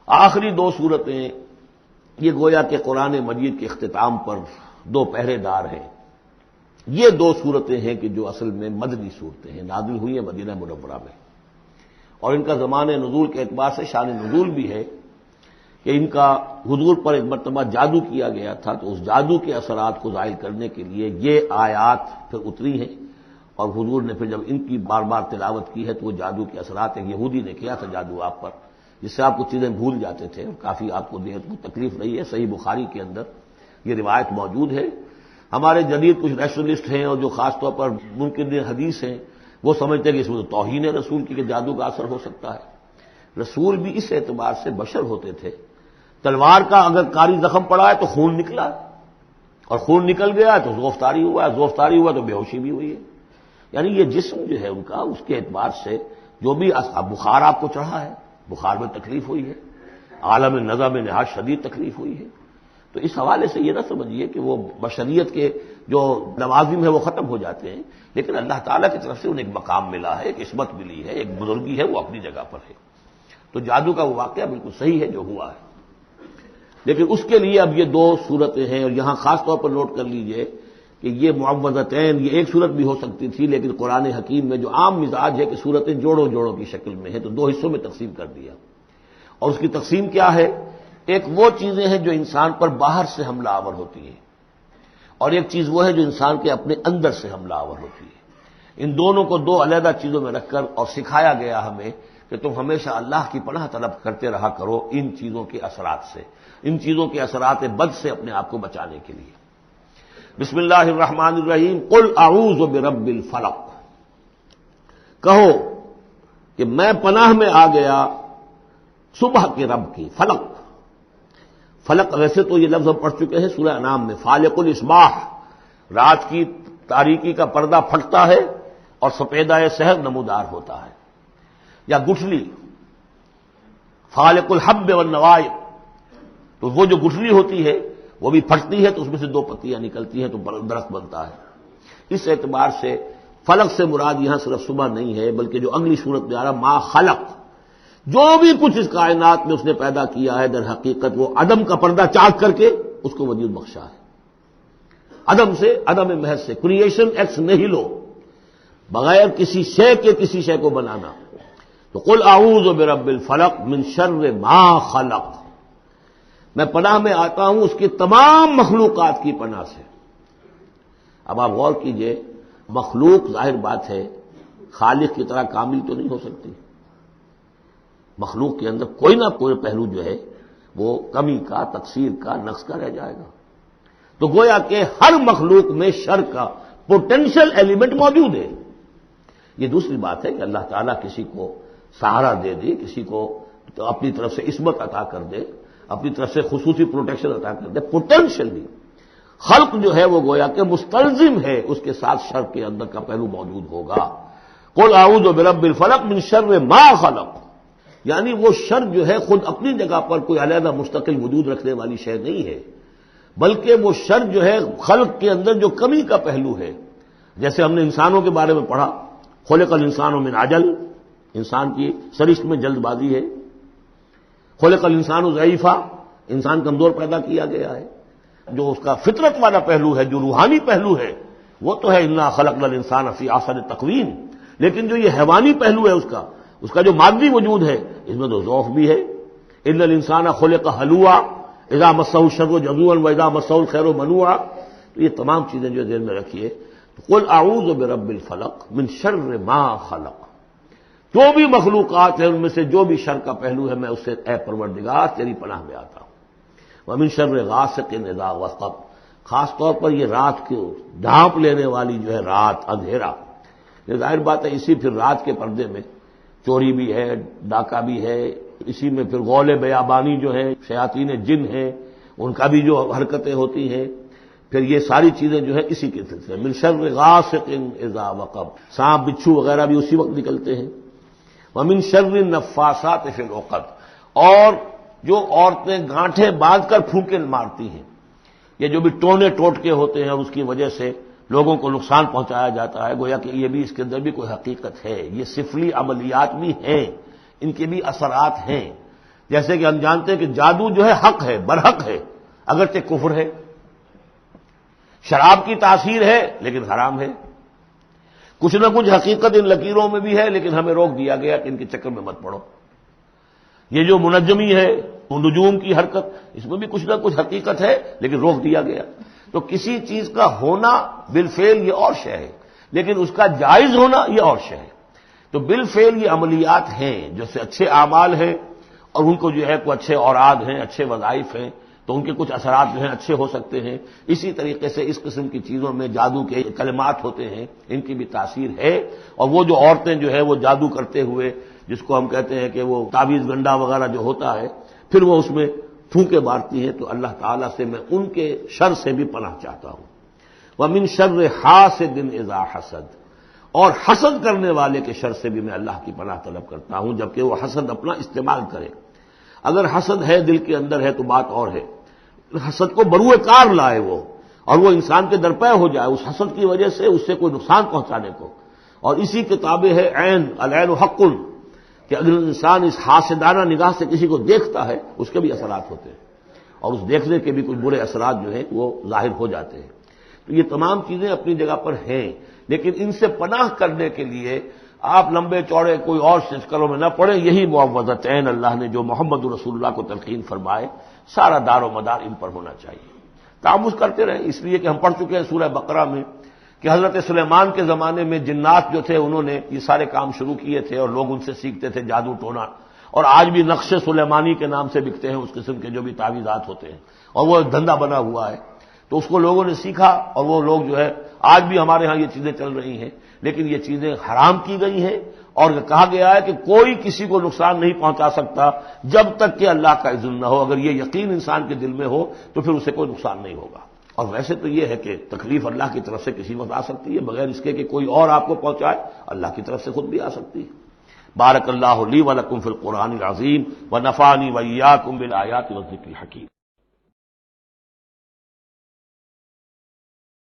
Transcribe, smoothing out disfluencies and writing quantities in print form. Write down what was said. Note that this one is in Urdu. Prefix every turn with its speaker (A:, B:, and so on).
A: آخری دو صورتیں یہ گویا کہ قرآن مجید کے اختتام پر دو پہرے دار ہیں۔ یہ دو صورتیں ہیں کہ جو اصل میں مدنی صورتیں ہیں، نازل ہوئی ہیں مدینہ منورہ میں، اور ان کا زمانہ نزول کے اعتبار سے شان نزول بھی ہے کہ ان کا حضور پر ایک مرتبہ جادو کیا گیا تھا، تو اس جادو کے اثرات کو زائل کرنے کے لیے یہ آیات پھر اتری ہیں، اور حضور نے پھر جب ان کی بار بار تلاوت کی ہے تو وہ جادو کے اثرات، ایک یہودی نے کیا تھا جادو آپ پر، جس سے آپ کچھ چیزیں بھول جاتے تھے، کافی آپ کو تکلیف رہی ہے۔ صحیح بخاری کے اندر یہ روایت موجود ہے۔ ہمارے جدید کچھ ریشنلسٹ ہیں اور جو خاص طور پر منکر حدیث ہیں، وہ سمجھتے ہیں کہ اس میں تو توہین ہے رسول کی کہ جادو کا اثر ہو سکتا ہے۔ رسول بھی اس اعتبار سے بشر ہوتے تھے، تلوار کا اگر کاری زخم پڑا ہے تو خون نکلا، اور خون نکل گیا تو زوفتاری ہوا ہے، زوفتاری ہوا تو بے ہوشی بھی ہوئی ہے۔ یعنی یہ جسم جو ہے ان کا، اس کے اعتبار سے جو بھی بخار آپ کو چڑھا ہے، بخار میں تکلیف ہوئی ہے، عالم نظر میں نہایت شدید تکلیف ہوئی ہے، تو اس حوالے سے یہ نہ سمجھیے کہ وہ بشریت کے جو لوازم ہے وہ ختم ہو جاتے ہیں، لیکن اللہ تعالیٰ کی طرف سے انہیں ایک مقام ملا ہے، ایک عصمت ملی ہے، ایک بزرگی ہے، وہ اپنی جگہ پر ہے۔ تو جادو کا وہ واقعہ بالکل صحیح ہے جو ہوا ہے، لیکن اس کے لیے اب یہ دو صورتیں ہیں، اور یہاں خاص طور پر نوٹ کر لیجئے کہ یہ معوذتین، یہ ایک صورت بھی ہو سکتی تھی، لیکن قرآن حکیم میں جو عام مزاج ہے کہ صورتیں جوڑوں جوڑوں کی شکل میں ہے، تو دو حصوں میں تقسیم کر دیا۔ اور اس کی تقسیم کیا ہے؟ ایک وہ چیزیں ہیں جو انسان پر باہر سے حملہ آور ہوتی ہیں، اور ایک چیز وہ ہے جو انسان کے اپنے اندر سے حملہ آور ہوتی ہے۔ ان دونوں کو دو علیحدہ چیزوں میں رکھ کر اور سکھایا گیا ہمیں کہ تم ہمیشہ اللہ کی پناہ طلب کرتے رہا کرو ان چیزوں کے اثرات سے، ان چیزوں کے اثرات بد سے اپنے آپ کو بچانے کے لیے۔ بسم اللہ الرحمن الرحیم، قل اعوذ برب الفلق، کہو کہ میں پناہ میں آ گیا صبح کے رب کی۔ فلق، فلق ویسے تو یہ لفظ ہم پڑھ چکے ہیں سورہ انعام میں، فالق الاصباح، رات کی تاریکی کا پردہ پھٹتا ہے اور سپیدہ سحر نمودار ہوتا ہے، یا گٹھلی، فالق الحب والنوائے، تو وہ جو گٹھلی ہوتی ہے وہ بھی پھٹتی ہے تو اس میں سے دو پتیاں نکلتی ہیں تو درخت بنتا ہے۔ اس اعتبار سے فلق سے مراد یہاں صرف صبح نہیں ہے، بلکہ جو اگلی صورت میں آ رہا ما خلق، جو بھی کچھ اس کائنات میں اس نے پیدا کیا ہے در حقیقت وہ عدم کا پردہ چاک کر کے اس کو وجود بخشا ہے۔ عدم سے، عدم محض سے، کریشن ایکس نہیلو، بغیر کسی شے کے کسی شے کو بنانا۔ تو قل اعوذ برب الفلق من شر ما خلق، میں پناہ میں آتا ہوں اس کی تمام مخلوقات کی پناہ سے۔ اب آپ غور کیجئے، مخلوق ظاہر بات ہے خالق کی طرح کامل تو نہیں ہو سکتی، مخلوق کے اندر کوئی نہ کوئی پہلو جو ہے وہ کمی کا، تقصیر کا، نقص کا رہ جائے گا۔ تو گویا کہ ہر مخلوق میں شر کا پوٹینشل ایلیمنٹ موجود ہے۔ یہ دوسری بات ہے کہ اللہ تعالیٰ کسی کو سہارا دے دے، کسی کو تو اپنی طرف سے عصمت عطا کر دے، اپنی طرف سے خصوصی پروٹیکشن عطا کر دے، پوٹینشلی خلق جو ہے وہ گویا کہ مستلزم ہے، اس کے ساتھ شر کے اندر کا پہلو موجود ہوگا۔ قل اعوذ برب الفلق من شر ما خلق، یعنی وہ شر جو ہے خود اپنی جگہ پر کوئی علیحدہ مستقل وجود رکھنے والی شے نہیں ہے، بلکہ وہ شر جو ہے خلق کے اندر جو کمی کا پہلو ہے۔ جیسے ہم نے انسانوں کے بارے میں پڑھا، خلق الانسان من عجل، انسان کی سرشت میں جلد بازی ہے۔ خلق الانسان ضعیفا، انسان کمزور پیدا کیا گیا ہے۔ جو اس کا فطرت والا پہلو ہے، جو روحانی پہلو ہے، وہ تو ہے انا خلقنا الانسان فی احسن تقویم، لیکن جو یہ حیوانی پہلو ہے اس کا جو مادی وجود ہے، اس میں تو ضعف بھی ہے۔ ان الانسان خلق ہلوعا اذا مسہ الشر جزوعا واذا مسہ الخیر منوعا، تو یہ تمام چیزیں جو ذہن میں رکھیے۔ قل اعوذ برب الفلق من شر ما خلق، جو بھی مخلوقات ہیں ان میں سے جو بھی شر کا پہلو ہے میں اس سے اے پروردگار تیری پناہ میں آتا ہوں۔ ومن شر غاسق اذا وقب، خاص طور پر یہ رات کو ڈھانپ لینے والی جو ہے رات، اندھیرا، یہ ظاہر بات ہے اسی پھر رات کے پردے میں چوری بھی ہے، ڈاکہ بھی ہے، اسی میں پھر غول بیابانی جو ہے، شیاطین جن ہیں ان کا بھی جو حرکتیں ہوتی ہیں، پھر یہ ساری چیزیں جو ہے اسی کے سلسلے من شر غاسق اذا وقب، سانپ بچھو وغیرہ بھی اسی وقت نکلتے ہیں۔ ومن شر النفاثات فی العقد، اور جو عورتیں گانٹھیں باندھ کر پھونکے مارتی ہیں، یہ جو بھی ٹونے ٹوٹکے ہوتے ہیں اور اس کی وجہ سے لوگوں کو نقصان پہنچایا جاتا ہے، گویا کہ یہ بھی اس کے اندر بھی کوئی حقیقت ہے، یہ سفلی عملیات بھی ہیں، ان کے بھی اثرات ہیں۔ جیسے کہ ہم جانتے ہیں کہ جادو جو ہے حق ہے، برحق ہے، اگرچہ کفر ہے. شراب کی تاثیر ہے لیکن حرام ہے. کچھ نہ کچھ حقیقت ان لکیروں میں بھی ہے، لیکن ہمیں روک دیا گیا کہ ان کے چکر میں مت پڑو. یہ جو منجمی ہے، نجوم کی حرکت، اس میں بھی کچھ نہ کچھ حقیقت ہے لیکن روک دیا گیا. تو کسی چیز کا ہونا بالفعل یہ اور شے ہے، لیکن اس کا جائز ہونا یہ اور شے ہے. تو بالفعل یہ عملیات ہیں جو سے اچھے اعمال ہیں، اور ان کو جو ہے کوئی اچھے اوراد ہیں، اچھے وظائف ہیں، تو ان کے کچھ اثرات جو ہیں اچھے ہو سکتے ہیں. اسی طریقے سے اس قسم کی چیزوں میں جادو کے کلمات ہوتے ہیں، ان کی بھی تاثیر ہے. اور وہ جو عورتیں جو ہے وہ جادو کرتے ہوئے، جس کو ہم کہتے ہیں کہ وہ تعویذ گنڈا وغیرہ جو ہوتا ہے، پھر وہ اس میں پھونکے مارتی ہیں، تو اللہ تعالیٰ سے میں ان کے شر سے بھی پناہ چاہتا ہوں. وَمِن شَرِّ حَاسِدٍ إِذَا حَسَدَ، اور حسد کرنے والے کے شر سے بھی میں اللہ کی پناہ طلب کرتا ہوں جبکہ وہ حسد اپنا استعمال کرے. اگر حسد ہے دل کے اندر ہے تو بات اور ہے، حسد کو بروئے کار لائے وہ، اور وہ انسان کے درپے ہو جائے اس حسد کی وجہ سے اس سے کوئی نقصان پہنچانے کو. اور اسی کتابیں ہے عین، العین حق، کہ اگر انسان اس حاسدانہ نگاہ سے کسی کو دیکھتا ہے اس کے بھی اثرات ہوتے ہیں، اور اس دیکھنے کے بھی کچھ برے اثرات جو ہیں وہ ظاہر ہو جاتے ہیں. تو یہ تمام چیزیں اپنی جگہ پر ہیں، لیکن ان سے پناہ کرنے کے لیے آپ لمبے چوڑے کوئی اور شکلوں میں نہ پڑیں. یہی معوذتین اللہ نے جو محمد رسول اللہ کو تلقین فرمائے، سارا دار و مدار ان پر ہونا چاہیے. تعوذ کرتے رہیں، اس لیے کہ ہم پڑھ چکے ہیں سورہ بقرہ میں کہ حضرت سلیمان کے زمانے میں جنات جو تھے انہوں نے یہ سارے کام شروع کیے تھے، اور لوگ ان سے سیکھتے تھے جادو ٹونا. اور آج بھی نقش سلیمانی کے نام سے بکتے ہیں اس قسم کے جو بھی تعویذات ہوتے ہیں، اور وہ ایک دھندا بنا ہوا ہے. تو اس کو لوگوں نے سیکھا، اور وہ لوگ جو ہے آج بھی ہمارے ہاں یہ چیزیں چل رہی ہیں، لیکن یہ چیزیں حرام کی گئی ہیں. اور کہا گیا ہے کہ کوئی کسی کو نقصان نہیں پہنچا سکتا جب تک کہ اللہ کا اذن نہ ہو. اگر یہ یقین انسان کے دل میں ہو تو پھر اسے کوئی نقصان نہیں ہوگا. اور ویسے تو یہ ہے کہ تکلیف اللہ کی طرف سے کسی وقت آ سکتی ہے، بغیر اس کے کہ کوئی اور آپ کو پہنچائے، اللہ کی طرف سے خود بھی آ سکتی ہے. بارک اللہ لی و لکم فی القرآن العظیم ونفعنی وإیاکم بالآیات والذکر الحکیم.